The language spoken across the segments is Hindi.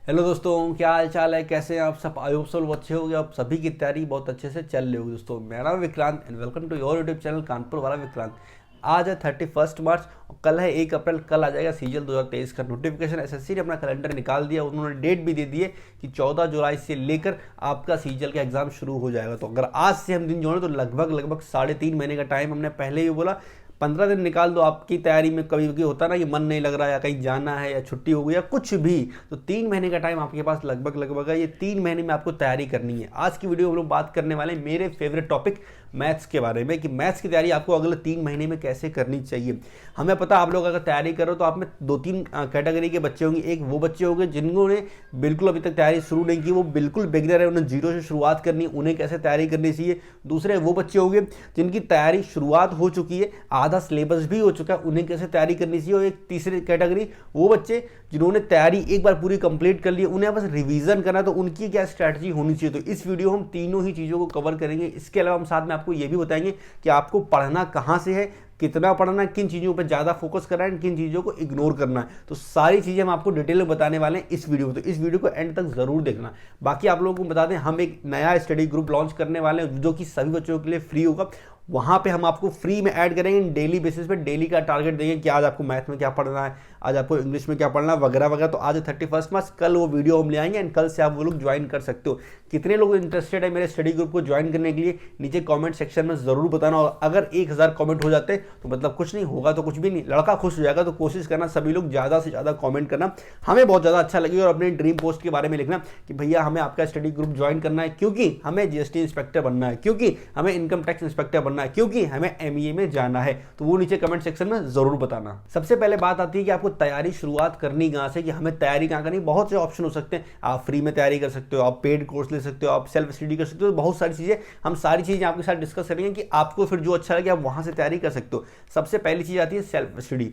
हेलो दोस्तों, क्या हाल चाल है? कैसे हैं आप सब? आई होप सब अच्छे होंगे। आप सभी की तैयारी बहुत अच्छे से चल रही होगी। दोस्तों, मेरा नाम Vikrant and welcome to your YouTube channel Kanpur वाला विक्रांत। आज है 31 मार्च और कल है 1 अप्रैल। कल आ जाएगा सीजल 2023 का नोटिफिकेशन। एसएससी ने अपना कैलेंडर निकाल दिया। उन्होंने डेट भी दे दी है कि 14 जुलाई से लेकर आपका सीजल का एग्जाम शुरू हो जाएगा। तो अगर आज से हम दिन जोड़ें तो लगभग 3.5 महीने का टाइम, हमने पहले भी बोला 15 दिन निकाल दो आपकी तैयारी में। कभी कभी होता ना कि मन नहीं लग रहा है या कहीं जाना है या छुट्टी हो गई या कुछ भी, तो 3 महीने का टाइम आपके पास लगभग है। ये 3 महीने में आपको तैयारी करनी है। आज की वीडियो में हम लोग बात करने वाले हैं मेरे फेवरेट टॉपिक मैथ्स के बारे में, कि मैथ्स की तैयारी आपको अगले 3 महीने में कैसे करनी चाहिए। हमें पता आप लोग अगर तैयारी करो तो आप में 2-3 कैटेगरी के बच्चे होंगे। एक वो बच्चे होंगे जिन्होंने बिल्कुल अभी तक तैयारी शुरू नहीं की, वो बिल्कुल बिगिनर है, उन्हें जीरो से शुरुआत करनी, उन्हें कैसे तैयारी करनी चाहिए। दूसरे वो बच्चे होंगे जिनकी तैयारी शुरुआत हो चुकी है, आधा सिलेबस भी हो चुका है, उन्हें कैसे तैयारी करनी चाहिए। और एक तीसरी कैटेगरी वो बच्चे जिन्होंने तैयारी एक बार पूरी कंप्लीट कर ली, उन्हें बस रिवीजन करना, तो उनकी क्या स्ट्रैटेजी होनी चाहिए। तो इस वीडियो हम तीनों ही चीज़ों को कवर करेंगे। इसके अलावा हम साथ में आपको ये भी बताएंगे कि आपको पढ़ना कहाँ से है, कितना पढ़ना है, किन चीज़ों पर ज़्यादा फोकस करना है, किन चीज़ों को इग्नोर करना है। तो सारी चीज़ें हम आपको डिटेल में बताने वाले हैं इस वीडियो में, तो इस वीडियो को एंड तक जरूर देखना। बाकी आप लोगों को बता दें, हम एक नया स्टडी ग्रुप लॉन्च करने वाले हैं जो कि सभी बच्चों के लिए फ्री होगा। वहाँ पे हम आपको फ्री में ऐड करेंगे, डेली बेसिस पे डेली का टारगेट देंगे कि आज आपको मैथ में क्या पढ़ना है, आज आपको इंग्लिश में क्या पढ़ना है, वगैरह वगैरह। तो आज 31 मार्च, कल वो वीडियो हम ले आएंगे एंड कल से आप वो लोग ज्वाइन कर सकते हो। कितने लोग इंटरेस्टेड है मेरे स्टडी ग्रुप को ज्वाइन करने के लिए, नीचे कमेंट सेक्शन में जरूर बताना। और अगर 1000 कमेंट हो जाते तो मतलब कुछ नहीं होगा, तो कुछ भी नहीं, लड़का खुश हो जाएगा। तो कोशिश करना सभी लोग ज़्यादा से ज़्यादा कमेंट करना, हमें बहुत ज़्यादा अच्छा लगेगा। और अपने ड्रीम पोस्ट के बारे में लिखना कि भैया हमें आपका स्टडी ग्रुप ज्वाइन करना है, क्योंकि हमें जीएसटी इंस्पेक्टर बनना है, क्योंकि हमें इनकम टैक्स इंस्पेक्टर बनना है, क्योंकि हमें एमईए में जाना है। तो वो नीचे कमेंट सेक्शन में जरूर बताना। सबसे पहले बात आती है कि आपको तैयारी शुरुआत करनी कहाँ से, कि हमें तैयारी कहाँ करनी। बहुत से ऑप्शन हो सकते हैं। आप फ्री में तैयारी कर सकते हो, आप पेड कोर्स ले सकते हो, आप सेल्फ स्टडी कर सकते हो। बहुत सारी चीज़ें, हम सारी चीज़ें आपके साथ डिस्कस करेंगे कि आपको फिर जो अच्छा लगे आप वहाँ से तैयारी कर सकते हो। सबसे पहली चीज़ आती है सेल्फ स्टडी।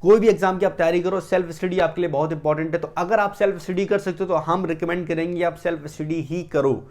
कोई भी एग्जाम की आप तैयारी करो, सेल्फ स्टडी आपके लिए बहुत इंपॉर्टेंट है। तो अगर आप सेल्फ स्टडी कर सकते हो तो हम रिकमेंड करेंगे आप सेल्फ स्टडी ही करो।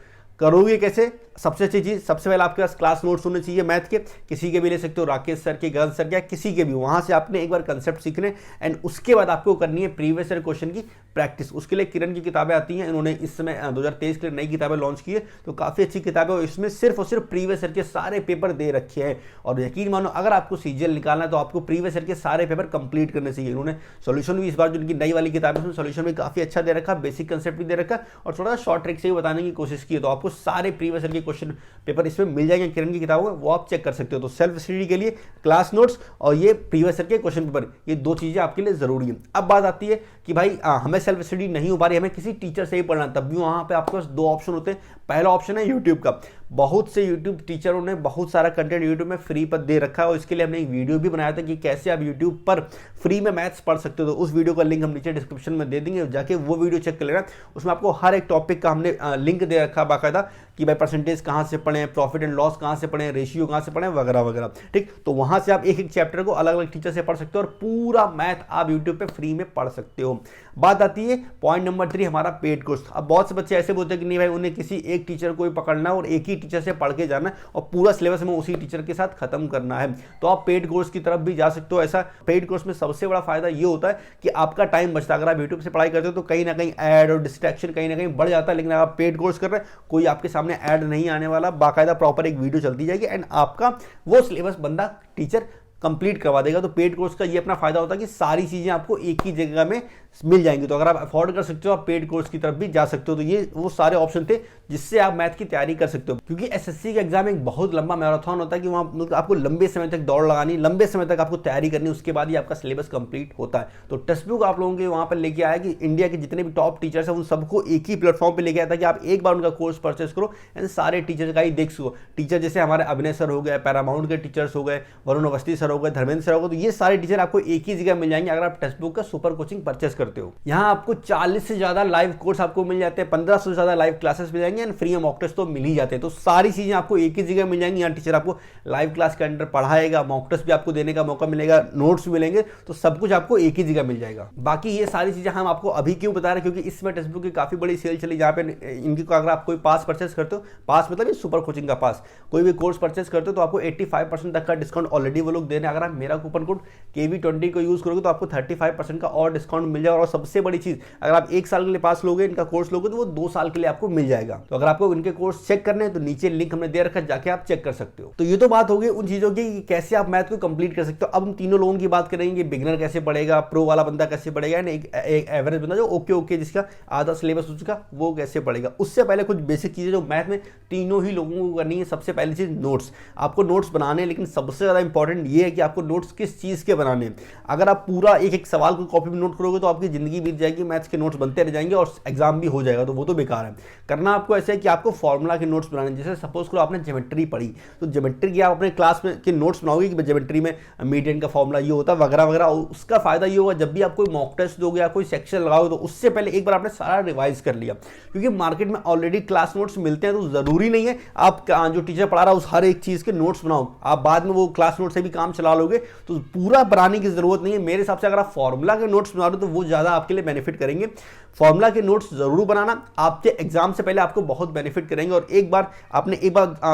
करोगे कैसे? सबसे अच्छी चीज़, सबसे पहले आपके पास क्लास नोट्स होने चाहिए मैथ के, किसी के भी ले सकते हो, राकेश सर के, गगन सर के, किसी के भी। वहाँ से आपने एक बार कंसेप्ट सीखने एंड उसके बाद आपको करनी है प्रीवियस ईयर क्वेश्चन की प्रैक्टिस। उसके लिए किरण की किताबें आती हैं, इन्होंने इस समय 2023 के लिए नई किताबें लॉन्च की है, तो काफ़ी अच्छी किताबें। और इसमें सिर्फ और सिर्फ प्रीवियस ईयर के सारे पेपर दे रखे हैं। और यकीन मानो, अगर आपको सीजीएल निकालना है तो आपको प्रीवियस ईयर के सारे पेपर कंप्लीट करने चाहिए। इन्होंने सोल्यूशन भी इस बार जो इनकी नई वाली किताब है उसमें सोल्यूशन भी काफ़ी अच्छा दे रखा, बेसिक कंसेप्ट भी दे रखा और थोड़ा शॉर्ट ट्रिक से भी बताने की कोशिश की है। तो आपको सारे प्रीवियस ईयर के क्वेश्चन पेपर इसमें मिल जाएंगे किरण की किताबों में, वो आप चेक कर सकते हो। तो सेल्फ स्टडी के लिए क्लास नोट्स और ये प्रीवियस ईयर के क्वेश्चन पेपर, ये दो चीजें आपके लिए जरूरी है। अब बात आती है कि भाई हमें सेल्फ स्टडी नहीं हो पा रही, हमें किसी टीचर से ही पढ़ना, तब भी वहां पे आपके पास दो ऑप्शन होते हैं। पहला ऑप्शन है यूट्यूब का। बहुत से यूट्यूब टीचरों ने बहुत सारा कंटेंट यूट्यूब में फ्री पर दे रखा है और इसके लिए हमने एक वीडियो भी बनाया था कि कैसे आप यूट्यूब पर फ्री में मैथ्स पढ़ सकते हो। तो उस वीडियो का लिंक हम नीचे डिस्क्रिप्शन में दे देंगे, जाके वो वीडियो चेक कर लेना। उसमें आपको हर एक टॉपिक का हमने लिंक दे रखा बाकायदा कि भाई परसेंटेज कहाँ से पढ़ें, प्रॉफिट एंड लॉस कहाँ से पढ़ें, रेशियो कहाँ से पढ़ें, वगैरह वगैरह। ठीक, तो वहाँ से आप एक एक चैप्टर को अलग अलग टीचर से पढ़ सकते हो और पूरा मैथ आप यूट्यूब पे फ्री में पढ़ सकते हो। बात आती है पॉइंट नंबर 3, हमारा पेड कोर्स। अब बहुत से बच्चे ऐसे बोलते हैं कि नहीं भाई, उन्हें किसी एक टीचर को ही पकड़ना है और एक ही टीचर से पढ़ के जाना है और पूरा सिलेबस में उसी टीचर के साथ खत्म करना है। तो आप पेड कोर्स की तरफ भी जा सकते हो। ऐसा पेड कोर्स में सबसे बड़ा फायदा ये होता है कि आपका टाइम बचता है। अगर आप यूट्यूब से पढ़ाई करते हो तो कहीं ना कहीं ऐड और डिस्ट्रैक्शन कहीं ना कहीं बढ़ जाता है, लेकिन अगर आप पेड कोर्स कर रहे हैं, कोई आपके सामने ऐड नहीं आने वाला, बाकायदा प्रॉपर एक वीडियो चलती जाएगी एंड आपका वो सिलेबस बंदा टीचर कंप्लीट करवा देगा। तो पेड कोर्स का ये अपना फायदा होता है कि सारी चीजें आपको एक ही जगह में मिल जाएंगी। तो अगर आप अफोर्ड कर सकते हो आप पेड कोर्स की तरफ भी जा सकते हो। तो ये वो सारे ऑप्शन थे जिससे आप मैथ की तैयारी कर सकते हो, क्योंकि एसएससी का एग्जाम एक बहुत लंबा मैराथन होता है कि वहाँ मतलब आपको लंबे समय तक दौड़ लगानी, लंबे समय तक आपको तैयारी करनी, उसके बाद ही आपका सिलेबस कंप्लीट होता है। तो टेक्स्ट बुक आप लोगों के वहाँ पर लेके आया कि इंडिया के जितने भी टॉप टीचर्स हैं उन सबको एक ही प्लेटफॉर्म पर लेके आया था कि आप एक बार उनका कोर्स परचेस करो एंड सारे टीचर का ही देख सको। टीचर जैसे हमारे अभिनय सर हो गए, पैरामाउंट के टीचर्स हो गए, वरुण अवस्थी सर हो गए, धर्मेंद्र सर हो गए, तो ये सारे टीचर आपको एक ही जगह मिल जाएंगे अगर आप टेक्स्ट बुक का सुपर कोचिंग परचेस करते हो। यहाँ आपको 40 से ज्यादा लाइव कोर्स आपको मिल जाते हैं, 1500 से ज्यादा लाइव क्लासेस मिल जाएंगे एंड फ्री मॉक टेस्ट तो मिल ही जाते हैं। तो सारी चीजें आपको एक ही जगह मिल जाएंगी। यहाँ टीचर आपको लाइव क्लास के अंदर पढ़ाएगा, मॉक टेस्ट भी आपको देने का मौका मिलेगा, नोट्स भी मिलेंगे, तो सब कुछ आपको एक ही जगह मिल जाएगा। बाकी ये सारी चीजें हम आपको अभी क्यों बता रहे हैं, क्योंकि इसमें टेक्स्ट बुक की काफी बड़ी सेल चली, जहाँ पे इनकी अगर आप कोई पास परचेस करते हो, पास मतलब ये सुपर कोचिंग का पास, कोई भी कोर्स परचेस करते हो तो आपको 85% तक का डिस्काउंट ऑलरेडी वो लोग दे रहे हैं। अगर आप मेरा कूपन कोड KV20 को यूज करोगे तो आपको 35% का और डिस्काउंट मिल जाएगा। और सबसे बड़ी चीज़, अगर आप 1 साल के लिए पास लोगे, इनका कोर्स लोगे, तो वो 2 साल के लिए आपको मिल जाएगा। तो अगर आपको इनके कोर्स चेक करने हैं तो नीचे लिंक हमने दे रखा है, जाके आप चेक कर सकते हो। तो ये तो बात हो गई उन चीज़ों की कि कैसे आप मैथ को कंप्लीट कर सकते हो। अब हम तीनों लोगों की बात करेंगे, बिगिनर कैसे पढ़ेगा, प्रो वाला बंदा कैसे पढ़ेगा, एक एवरेज बंदा जो ओके जिसका आधा सिलेबस उसका, वो कैसे पढ़ेगा। उससे पहले कुछ बेसिक चीज़ें जो मैथ में तीनों ही लोगों को करनी है। सबसे पहली चीज़ नोट्स, आपको नोट्स बनाने हैं, लेकिन सबसे ज़्यादा इंपॉर्टेंट ये है कि आपको नोट्स किस चीज़ के बनाने हैं। अगर आप पूरा एक सवाल को कॉपी में नोट करोगे तो आपकी ज़िंदगी बीत जाएगी, मैथ्स के नोट्स बनते रह जाएंगे और एग्जाम भी हो जाएगा, तो वो तो बेकार है। करना आपको ऐसे है कि आपको फॉर्मूला के नोट्स बनाने, जैसे सपोज करो आपने ज्योमेट्री पढ़ी, तो ज्योमेट्री की आप अपने क्लास में के नोट्स बनाओगे कि ज्योमेट्री में मीडियन का फॉर्मूला ये होता है वगैरह वगैरह। उसका फायदा ये होगा जब भी आप कोई मॉक टेस्ट दोगे या कोई सेक्शन लगाओगे तो उससे पहले एक बार आपने सारा रिवाइज कर लिया, क्योंकि मार्केट में ऑलरेडी क्लास नोट्स मिलते हैं। तो जरूरी नहीं है आप जो टीचर पढ़ा रहा है उस हर एक चीज के नोट्स बनाओ, आप बाद में वो क्लास नोट से भी काम चला लोगे, तो पूरा बनाने की जरूरत नहीं है। मेरे हिसाब से अगर आप फॉर्मूला के नोट्स बना रहे हो तो वो ज्यादा आपके लिए बेनिफिट करेंगे। फॉर्मूला के नोट्स जरूर बनाना, आपके एग्जाम से पहले आपको बहुत बेनिफिट करेंगे। और एक बार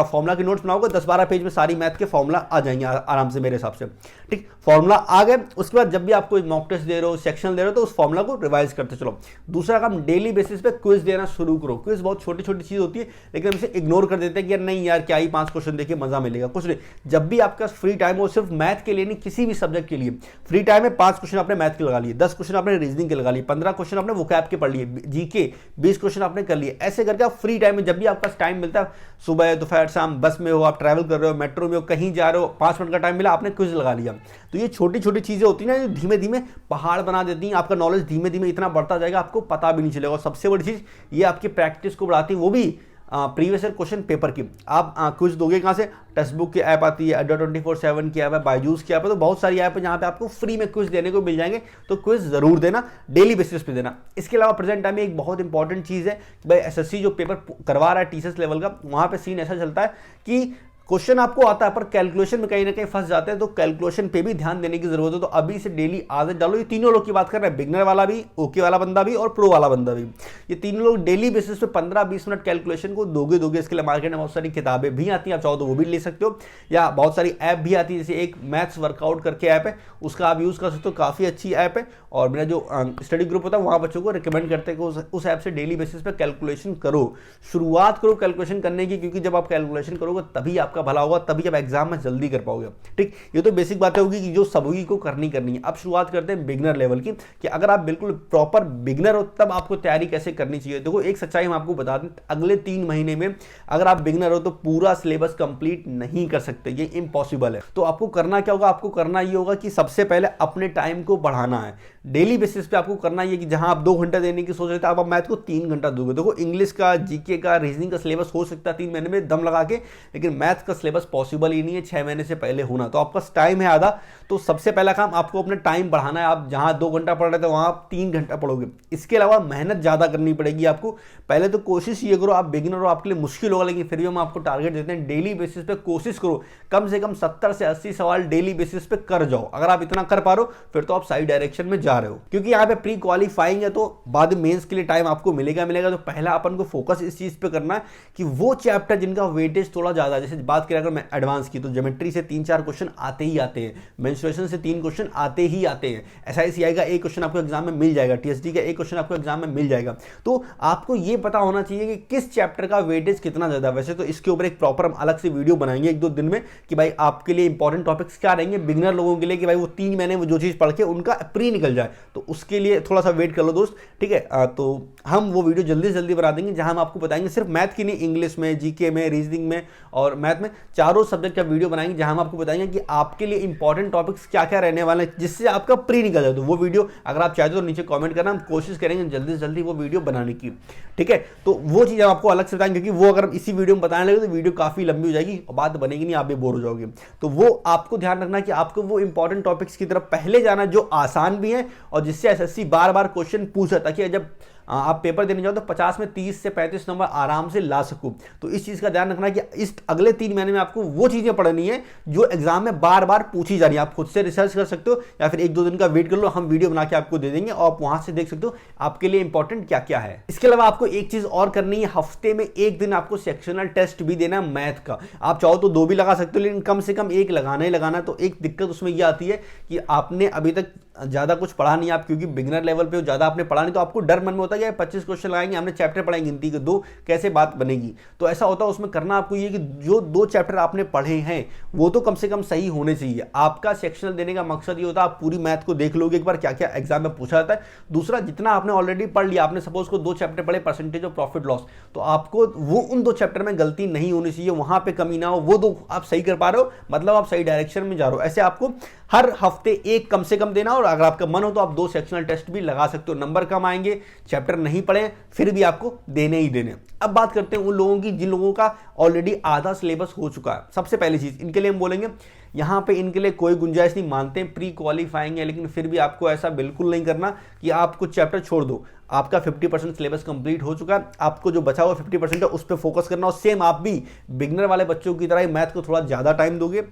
फॉर्मूला के नोट्स बनाओगे 10-12 पेज में सारी मैथ के फॉर्मूला आ जाएंगे आराम से मेरे हिसाब से। ठीक, फॉर्मूला आ गए, उसके बाद जब भी आप कोई मॉक टेस्ट दे रहे हो, सेक्शन दे रहे हो, तो उस फॉर्मूला को रिवाइज करते चलो। दूसरा काम, डेली बेसिस पे क्विज देना शुरू करो। क्विज बहुत छोटी छोटी चीज होती है, लेकिन हम इसे इग्नोर कर देते हैं कि यार नहीं यार क्या ही 5 क्वेश्चन देखिए मजा मिलेगा, कुछ नहीं। जब भी आपका फ्री टाइम हो, सिर्फ मैथ के लिए नहीं, किसी भी सब्जेक्ट के लिए फ्री टाइम में 5 क्वेश्चन आपने मैथ के लगा लिए, 10 क्वेश्चन आपने रीजनिंग के लगा लिए, 15 क्वेश्चन आपने वोकैब के पढ़ लिए, जीके 20 क्वेश्चन आपने कर लिए। ऐसे करके आप फ्री टाइम में, जब भी आपका टाइम मिलता है, सुबह दोपहर शाम, बस में हो, आप ट्रैवल कर रहे हो, मेट्रो में हो, कहीं जा रहे हो, 5 मिनट का टाइम मिला, आपने क्विज लगा लिया। तो ये छोटी छोटी चीजें होती है ना, जो धीमे धीमे पहाड़ बना देती हैं। आपका नॉलेज धीमे धीमे इतना बढ़ता जाएगा, आपको पता भी नहीं चलेगा। और सबसे बड़ी चीज, ये आपकी प्रैक्टिस को बढ़ाती है, वो भी प्रीवियस ईयर क्वेश्चन पेपर की। आप क्विज दोगे कहाँ से? टेक्स्ट बुक की ऐप आती है, अड्डा 24/7 की ऐप है, बायजूस की ऐप है, तो बहुत सारी ऐप है जहाँ पे आपको फ्री में क्विज देने को मिल जाएंगे। तो क्विज जरूर देना, डेली बेसिस पे देना। इसके अलावा प्रेजेंट टाइम में एक बहुत इंपॉर्टेंट चीज़ है कि भाई एसएससी जो पेपर करवा रहा है टीचर्स लेवल का, वहाँ पे सीन ऐसा चलता है कि क्वेश्चन आपको आता है पर कैलकुलेशन में कहीं ना कहीं फंस जाते हैं, तो कैलकुलेशन पे भी ध्यान देने की जरूरत है। तो अभी से डेली आदत डालो। ये तीनों लोग की बात कर रहे हैं, बिगनर वाला भी, ओके वाला बंदा भी और प्रो वाला बंदा भी। ये तीनों लोग डेली बेसिस पे 15-20 मिनट कैलकुलेशन को दोगे। इसके लिए मार्केट में बहुत सारी किताबें भी आती हैं, आप चाहो तो वो भी ले सकते हो, या बहुत सारी ऐप भी आती है। जैसे एक मैथ्स वर्कआउट करके ऐप है, उसका आप यूज कर सकते हो, काफी अच्छी ऐप है। और मेरा जो स्टडी ग्रुप होता है वहाँ बच्चों को रिकमेंड करते हैं कि उस ऐप से डेली बेसिस पे कैलकुलेशन करो, शुरुआत करो कैलकुलेशन करने की, क्योंकि जब आप कैलकुलेशन करोगे तभी आपका भला होगा, तभी एग्जाम में जल्दी कर पाओगे। ठीक, ये तो बेसिक बातें होगी कि जो सभी को करनी है। अब शुरुआत करते हैं बिगनर लेवल की, कि अगर आप बिल्कुल प्रॉपर बिगनर हो तब आपको तैयारी कैसे करनी चाहिए। देखो एक सच्चाई हम आपको बता दें, अगले 3 महीने में अगर आप बिगनर हो तो पूरा सिलेबस कंप्लीट नहीं कर सकते, ये इम्पॉसिबल है। तो आपको करना क्या होगा? आपको करना ये होगा कि सबसे पहले अपने टाइम को बढ़ाना है। डेली बेसिस पे आपको करना ये कि जहां आप 2 घंटा देने की सोच रहे थे, आप मैथ को 3 घंटा दोगे। देखो इंग्लिश का, जीके का, रीजनिंग का सिलेबस हो सकता है 3 महीने में दम लगा के, लेकिन मैथ का सिलेबस पॉसिबल ही नहीं है 6 महीने से पहले होना। तो आपका टाइम है आधा, तो सबसे पहला काम आपको अपना टाइम बढ़ाना है। आप जहां 2 घंटा पढ़ रहे थे वहां आप 3 घंटा पढ़ोगे। इसके अलावा मेहनत ज्यादा करनी पड़ेगी आपको। पहले तो कोशिश ये करो, आप बिगिनर हो, आपके लिए मुश्किल होगा, लेकिन फिर भी हम आपको टारगेट देते हैं डेली बेसिस पे कोशिश करो, कम से कम 70 से 80 सवाल डेली बेसिस पे कर जाओ। अगर आप इतना कर पा रहे हो फिर तो आप सही डायरेक्शन में जा रहे हो, क्योंकि यहाँ पे प्री क्वालिफाइंग है, तो बाद में मेंस के लिए टाइम आपको मिलेगा। तो पहला अपन को फोकस इस चीज पे करना है कि वो चैप्टर जिनका वेटेज थोड़ा ज्यादा, जैसे बात करें अगर मैं एडवांस की, तो ज्योमेट्री से 3-4 क्वेश्चन आते ही आते हैं, मेंस्ट्रुएशन से 3 क्वेश्चन आते ही आते हैं, SICI का 1 क्वेश्चन आपको एग्जाम में मिल जाएगा, TSD का 1 क्वेश्चन आपको एग्जाम में मिल जाएगा। तो आपको ये पता होना चाहिए कि किस चैप्टर का वेटेज कितना ज्यादा। वैसे तो इसके ऊपर एक प्रॉपर हम अलग से वीडियो बनाएंगे 1-2 दिन में, कि भाई आपके लिए इंपॉर्टेंट टॉपिक्स क्या रहेंगे बिगिनर लोगों के लिए, कि भाई वो 3 महीने में जो चीज पढ़ के उनका प्री निकल जाए। तो उसके लिए थोड़ा सा वेट कर लो दोस्त, ठीक है। तो हम वो वीडियो जल्दी से जल्दी बना देंगे, जहां हम आपको बताएंगे सिर्फ मैथ की नहीं, इंग्लिश में, जीके में, रीजनिंग में और मैथ में, चारों सब्जेक्ट का वीडियो बनाएंगे, जहां हम आपको बताएंगे कि आपके लिए इंपॉर्टेंट टॉपिक्स क्या क्या रहने वाले हैं, जिससे आपका प्री निकल जाए। तो वो वीडियो अगर आप चाहते हो तो नीचे कमेंट करना, हम कोशिश करेंगे जल्दी से जल्दी वो वीडियो बनाने की, ठीक है। तो वो चीज़ हम आपको अलग से बताएंगे, क्योंकि वो अगर इसी वीडियो में बताने लगे तो वीडियो काफी लंबी हो जाएगी और बात बनेगी नहीं, आप भी बोर हो जाओगे। तो वो आपको ध्यान रखना कि आपको वो इंपॉर्टेंट टॉपिक्स की तरफ पहले जाना जो आसान भी है और जिससे SSC बार बार क्वेश्चन पूछा, ताकि जब आप पेपर देने जाओ तो 50 में 30 से 35 नंबर आराम से ला सकूं। तो इस चीज का ध्यान रखना कि इस अगले 3 महीने में आपको वो चीजें पढ़नी है जो एग्जाम में बार बार पूछी जा रही है। आप खुद से रिसर्च कर सकते हो या फिर 1-2 दिन का वेट कर लो, हम वीडियो बना के आपको दे देंगे और आप वहां से देख सकते हो आपके लिए इंपॉर्टेंट क्या क्या है। इसके अलावा आपको एक चीज और करनी है, हफ्ते में 1 दिन आपको सेक्शनल टेस्ट भी देना है मैथ का। आप चाहो तो 2 भी लगा सकते हो, लेकिन कम से कम 1 लगाना ही लगाना। तो एक दिक्कत उसमें यह आती है कि आपने अभी तक ज़्यादा कुछ पढ़ा नहीं आप, क्योंकि बिगिनर लेवल पे हो, ज़्यादा आपने पढ़ा नहीं, तो आपको डर मन में होता है कि 25 क्वेश्चन लगाएंगे, हमने चैप्टर पढ़े गिनती के 2, कैसे बात बनेगी। तो ऐसा होता है, उसमें करना आपको ये कि जो 2 चैप्टर आपने पढ़े हैं वो तो कम से कम सही होने चाहिए। आपका सेक्शनल देने का मकसद ये होता है आप पूरी मैथ को देख लोगे एक बार क्या क्या एग्जाम में पूछा जाता है। दूसरा, जितना आपने ऑलरेडी पढ़ लिया, आपने सपोज को 2 चैप्टर पढ़े परसेंटेज ऑफ प्रॉफिट लॉस, तो आपको वो उन 2 चैप्टर में गलती नहीं होनी चाहिए, वहां पे कमी ना हो, वो 2 आप सही कर पा रहे हो, मतलब आप सही डायरेक्शन में जा रहे हो। ऐसे आपको हर हफ्ते एक कम से कम देना, और अगर आपका मन हो तो आप 2 सेक्शनल टेस्ट भी लगा सकते हो। नंबर कम आएंगे, चैप्टर नहीं पढ़े फिर भी आपको देने ही देने। अब बात करते हैं उन लोगों की जिन लोगों का ऑलरेडी आधा सिलेबस हो चुका है। सबसे पहली चीज इनके लिए हम बोलेंगे, यहाँ पे इनके लिए कोई गुंजाइश नहीं, मानते हैं प्री क्वालिफाइंग है, लेकिन फिर भी आपको ऐसा बिल्कुल नहीं करना कि आप कुछ चैप्टर छोड़ दो। आपका 50% सिलेबस कंप्लीट हो चुका है, आपको जो बचा हुआ 50% है उस पर फोकस करना, और सेम आप भी बिगनर वाले बच्चों की तरह ही मैथ को थोड़ा ज़्यादा टाइम दोगे,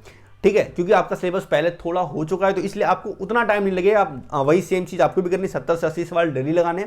ठीक है, क्योंकि आपका सिलेबस पहले थोड़ा हो चुका है, तो इसलिए आपको उतना टाइम नहीं लगेगा। आप वही सेम चीज़ आपको भी करनी, 70 से 80 सवाल डेली लगाने,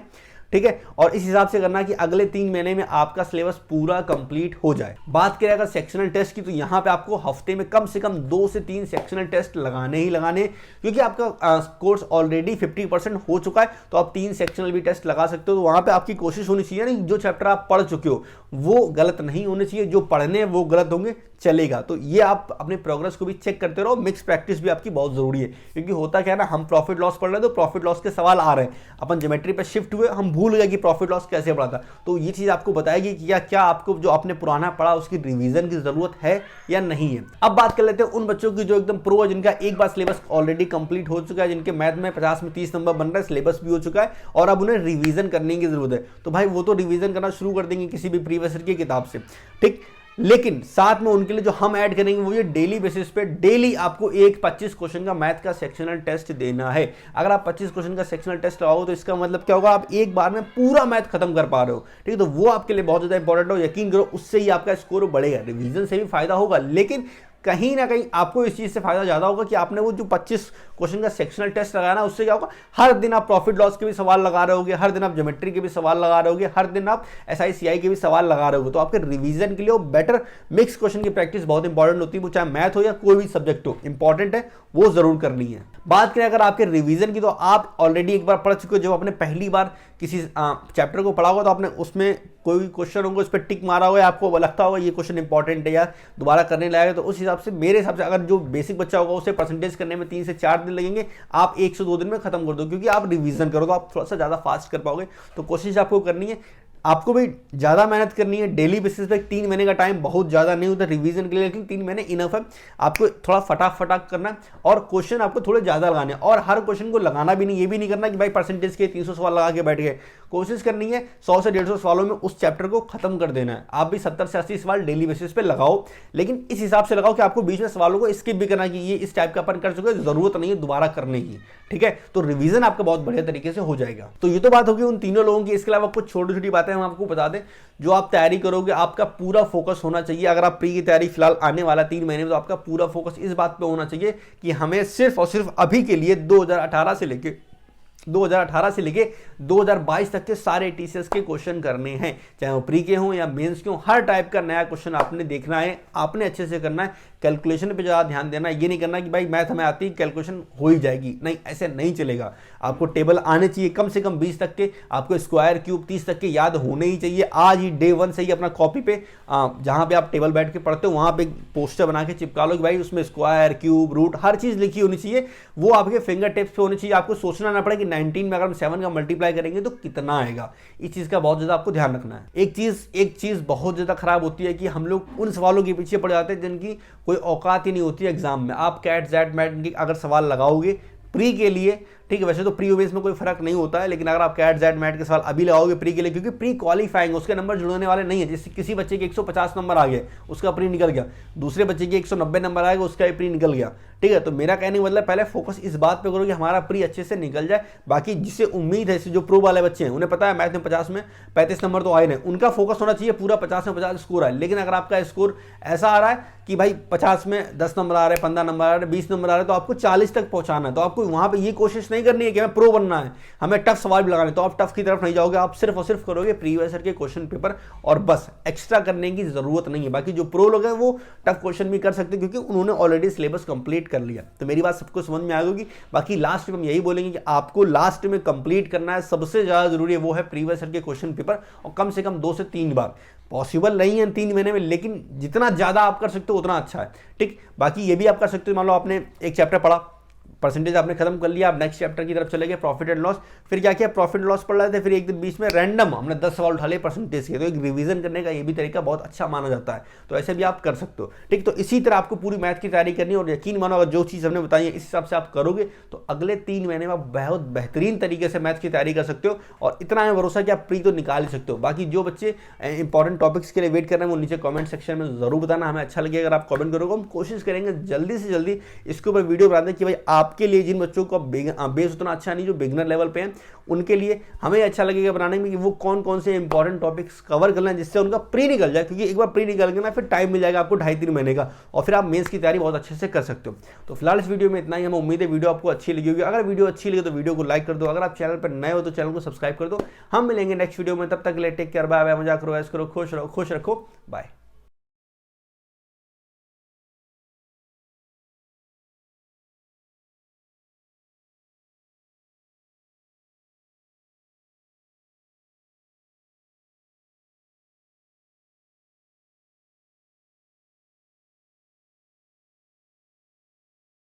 ठीक है, और इस हिसाब से करना कि अगले 3 महीने में आपका सिलेबस पूरा कंप्लीट हो जाए। बात करें अगर सेक्शनल टेस्ट की, तो यहाँ पे आपको हफ्ते में कम से कम 2 से 3 सेक्शनल टेस्ट लगाने ही लगाने, क्योंकि आपका कोर्स ऑलरेडी 50% हो चुका है, तो आप 3 सेक्शनल भी टेस्ट लगा सकते हो। तो वहाँ पे आपकी कोशिश होनी चाहिए नहीं, जो चैप्टर आप पढ़ चुके हो वो गलत नहीं होने चाहिए, जो पढ़ने वो गलत होंगे चलेगा। तो ये आप अपने प्रोग्रेस को भी चेक करते रहो। मिक्स प्रैक्टिस भी आपकी बहुत जरूरी है, क्योंकि होता क्या है ना, हम प्रॉफिट लॉस पढ़ रहे हैं तो प्रॉफिट लॉस के सवाल आ रहे हैं, अपन ज्योमेट्री पे शिफ्ट हुए, हम भूल गए कि प्रॉफिट लॉस कैसे पढ़ा था। तो ये चीज आपको बताएगी कि क्या आपको जो आपने पुराना पढ़ा उसकी रिवीजन की जरूरत है या नहीं है। अब बात कर लेते हैं उन बच्चों की जो एकदम प्रो है, जिनका एक बार सिलेबस ऑलरेडी कंप्लीट हो चुका है, जिनके मैथ में 50 में 30 नंबर बन रहा है, सिलेबस भी हो चुका है और अब उन्हें रिवीजन करने की जरूरत है। तो भाई वो तो रिवीजन करना शुरू कर देंगे किसी भी प्रीवियस ईयर की किताब से, ठीक, लेकिन साथ में उनके लिए जो हम ऐड करेंगे वो ये डेली बेसिस पे डेली आपको एक 25 क्वेश्चन का मैथ का सेक्शनल टेस्ट देना है। अगर आप 25 क्वेश्चन का सेक्शनल टेस्ट लगाओ तो इसका मतलब क्या होगा, आप एक बार में पूरा मैथ खत्म कर पा रहे हो, ठीक है, तो वो आपके लिए बहुत ज्यादा इंपॉर्टेंट हो। यकीन करो उससे ही आपका स्कोर बढ़ेगा, रिवीजन से भी फायदा होगा, लेकिन कहीं ना कहीं आपको इस चीज से फायदा ज्यादा होगा कि आपने वो जो 25 क्वेश्चन का सेक्शनल टेस्ट लगाया ना, उससे क्या होगा, हर दिन आप प्रॉफिट लॉस के भी सवाल लगा रहे होगे, हर दिन आप ज्योमेट्री के भी सवाल लगा रहे होगे, हर दिन आप SICI के भी सवाल लगा रहे होगे। तो आपके रिवीजन के लिए बेटर मिक्स क्वेश्चन की प्रैक्टिस बहुत इंपॉर्टेंट होती है, वो चाहे मैथ हो या कोई भी सब्जेक्ट हो, इंपॉर्टेंट है, वो जरूर करनी है। बात करें अगर आपके रिवीजन की, तो आप ऑलरेडी एक बार पढ़ चुके हो, जब आपने पहली बार किसी चैप्टर को पढ़ा होगा तो आपने उसमें कोई क्वेश्चन होगा उस पर टिक मारा होगा, आपको लगता होगा ये क्वेश्चन इंपॉर्टेंट है या दोबारा करने लायक है, तो उस हिसाब से मेरे हिसाब से अगर जो बेसिक बच्चा होगा उसे परसेंटेज करने में 3 से 4 दिन लगेंगे, आप 1 से 2 दिन में खत्म कर दो, क्योंकि आप रिवीजन करो तो आप थोड़ा सा ज्यादा फास्ट कर पाओगे। तो कोशिश आपको करनी है, आपको भी ज्यादा मेहनत करनी है डेली बेसिस पे। 3 महीने का टाइम बहुत ज्यादा नहीं होता रिवीजन के लिए, लेकिन 3 महीने इनफ है। आपको थोड़ा फटाफट करना है और क्वेश्चन आपको थोड़े ज्यादा लगाने हैं, और हर क्वेश्चन को लगाना भी नहीं, ये भी नहीं करना कि भाई परसेंटेज के 300 सवाल लगा के बैठ गए। कोशिश करनी है 100 से 150 सवालों में उस चैप्टर को खत्म कर देना है। आप भी 70 से 80 सवाल डेली बेसिस पे लगाओ, लेकिन इस हिसाब से लगाओ कि आपको बीच में सवालों को स्किप भी करना कि ये इस टाइप का अपन कर चुके हैं, जरूरत नहीं है दोबारा करने की, ठीक है। तो रिवीजन आपका बहुत बढ़िया तरीके से हो जाएगा। तो ये तो बात होगी उन तीनों लोगों की। इसके अलावा कुछ छोटी छोटी बातें हम आपको बता दें, जो आप तैयारी करोगे आपका पूरा फोकस होना चाहिए। अगर आप प्री की तैयारी फिलहाल आने वाला 3 महीने में, तो आपका पूरा फोकस इस बात पे होना चाहिए कि हमें सिर्फ और सिर्फ अभी के लिए 2018 से लेके 2022 तक के सारे TCS के क्वेश्चन करने हैं, चाहे वो प्री के हों या मेंस के हों। हर टाइप का नया क्वेश्चन आपने देखना है, आपने अच्छे से करना है, कैलकुलेशन पे ज़्यादा ध्यान देना है। ये नहीं करना कि भाई मैथ हमें आती है कैलकुलेशन हो ही जाएगी, नहीं, ऐसे नहीं चलेगा। आपको टेबल आने चाहिए कम से कम 20 तक के, आपको स्क्वायर क्यूब 30 तक के याद होने ही चाहिए। आज ही डे 1 से ही अपना कॉपी पे जहाँ पे आप टेबल बैठ के पढ़ते हो वहाँ पे पोस्टर बना के चिपका लो कि भाई उसमें स्क्वायर क्यूब रूट हर चीज़ लिखी होनी चाहिए, वो आपके फिंगर टिप्स पे होनी चाहिए। आपको सोचना ना पड़े कि 19 में अगर हम 7 का मल्टीप्लाई करेंगे तो कितना आएगा। इस चीज़ का बहुत ज़्यादा आपको ध्यान रखना है। एक चीज़ बहुत ज़्यादा खराब होती है कि हम लोग उन सवालों के पीछे पड़ जाते हैं जिनकी कोई औकात ही नहीं होती है एग्जाम में। आप कैट जेट मैट अगर सवाल लगाओगे प्री के लिए, ठीक है, वैसे तो प्री ओबेस में कोई फर्क नहीं होता है, लेकिन अगर आप कैट जेट मैट के सवाल अभी लगाओगे प्री के लिए, क्योंकि प्री क्वालिफाइंग उसके नंबर जुड़ने वाले नहीं है। जैसे किसी बच्चे के 150 नंबर आ गए उसका प्री निकल गया, दूसरे बच्चे के 190 नंबर आएगा उसका प्री निकल गया, ठीक है। तो मेरा कहने का मतलब पहले फोकस इस बात पे करो कि हमारा प्री अच्छे से निकल जाए। बाकी जिसे उम्मीद है, जो प्रो वाले बच्चे हैं उन्हें पता है मैथ में 50 में 35 नंबर तो आए नहीं, उनका फोकस होना चाहिए पूरा 50 में 50 स्कोर आए। लेकिन अगर आपका स्कोर ऐसा आ रहा है कि भाई 50 में 10 नंबर आ रहे हैं, 15 नंबर आ रहे हैं, 20 नंबर आ रहे हैं, तो आपको 40 तक पहुंचाना है। तो आपको वहां पर ये कोशिश नहीं करनी है कि हमें प्रो बनना है, हमें टफ सवाल भी लगाने, तो आप टफ की तरफ नहीं जाओगे, आप सिर्फ और सिर्फ करोगे प्रीवियस ईयर के क्वेश्चन पेपर और बस, एक्स्ट्रा करने की जरूरत नहीं है। बाकी जो प्रो लोग हैं वो टफ क्वेश्चन भी कर सकते हैं क्योंकि उन्होंने ऑलरेडी सिलेबस कंप्लीट कर लिया। तो मेरी बात सबको समझ में आ गई। बाकी लास्ट में हम यही बोलेंगे कि आपको लास्ट में कंप्लीट करना है, सबसे ज्यादा जरूरी है वो है प्रीवियस ईयर के क्वेश्चन पेपर, और कम से कम 2 से 3 बार। पॉसिबल नहीं है 3 महीने में, लेकिन जितना ज्यादा आप कर सकते हो उतना अच्छा है, ठीक। बाकी ये भी आप कर सकते हो, मान लो आपने एक चैप्टर पढ़ा, परसेंटेज आपने खत्म कर लिया, आप नेक्स्ट चैप्टर की तरफ चले गए, प्रॉफिट एंड लॉस, फिर क्या किया, प्रॉफिट एंड लॉस पढ़ रहे थे, फिर एक दिन बीच में रैंडम हमने 10 सवाल उठा लिए परसेंटेज के, तो एक रिवीजन करने का ये भी तरीका बहुत अच्छा माना जाता है, तो ऐसे भी आप कर सकते हो, ठीक। तो इसी तरह आपको पूरी मैथ की तैयारी करनी है, और यकीन मानो अगर जो चीज़ हमने बताई है इस हिसाब से आप करोगे तो अगले 3 महीने में आप बहुत बेहतरीन तरीके से मैथ की तैयारी कर सकते हो, और इतना है भरोसा कि आप प्री तो निकाल ही सकते हो। बाकी जो बच्चे इंपॉर्टेंट टॉपिक्स के लिए वेट कर रहे हैं वो नीचे कमेंट सेक्शन में जरूर बताना, हमें अच्छा लगेगा अगर आप कमेंट करोगे। हम कोशिश करेंगे जल्दी से जल्दी इसके ऊपर वीडियो बना दें कि भाई आपके लिए, जिन बच्चों को बेस उतना अच्छा नहीं जो बिगनर लेवल पे हैं, उनके लिए हमें अच्छा लगेगा बनाने में कि वो कौन कौन से इंपॉर्टेंट टॉपिक्स कवर करना है जिससे उनका प्री निकल जाए, क्योंकि एक बार प्री निकल गया ना फिर टाइम मिल जाएगा आपको 2.5-3 महीने का, और फिर आप मेंस की तैयारी बहुत अच्छे से कर सकते हो। तो फिलहाल इस वीडियो में इतना ही, हमें उम्मीद है वीडियो आपको अच्छी लगी होगी। अगर वीडियो अच्छी लगी तो वीडियो को लाइक कर दो, अगर आप चैनल पर नए हो तो चैनल को सब्सक्राइब कर दो। हम मिलेंगे नेक्स्ट वीडियो में, तब तक के लिए टेक केयर, बाय बाय, मजाक करो, ऐश करो, खुश रहो, बाय।